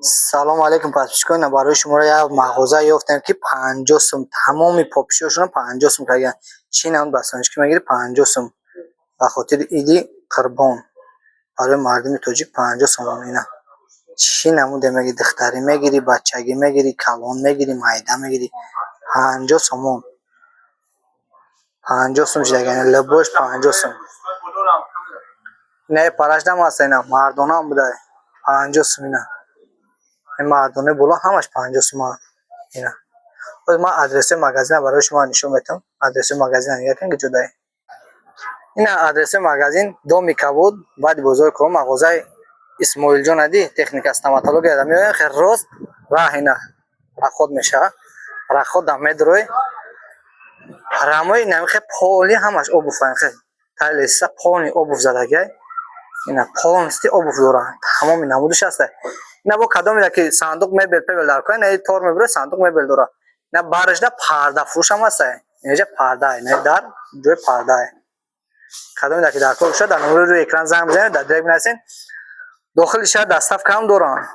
سلام علیکم. پس پیش کنم برای شما را یک مغازه یافتم که 50 سوم تمام پاپشوشون 50 سوم کردن. چین هم بسانش که میگیره 50 سوم به خاطر ایدی قربان برای مردم تاجیک 50 سوم اینا. چین نموده میگی دختری میگیری، بچگی میگیری، کلان میگیری، مایده میگیری 50 سوم. 50 سوم دیگه لباس 50 سوم. نه پرش دم هست اینا مردانه هم بوده 50 سوم اینا. این مردانه بالا همش 50 سوم اینا. باز ما آدرس مغازه برای شما نشون میدم. آدرس مغازه یکم که جدای. این آدرس مغازه دومی کبود بعد بزرگ کم مغازه اسماعیل جان ادی تکنیک استماتولوژی ادم میاد خیر راست راه اینا را خود میشه را خود دم دروی رامای نمیخه پولی همش اوبو فنخه تالیسا پونی اوبو زداگه اینا پونستی اوبو دوران تمام نمودش هست. اینا با کدام میده که صندوق میبل پبل دار کنه نه تور میبره صندوق میبل دورا نه بارش ده پرده فروش هم هست. اینجا پرده نه در جوی پرده کدام میده که در کل شد در نمره روی اکران زنگ بزنید در درک نسین داخل شهر دستاف کم دوران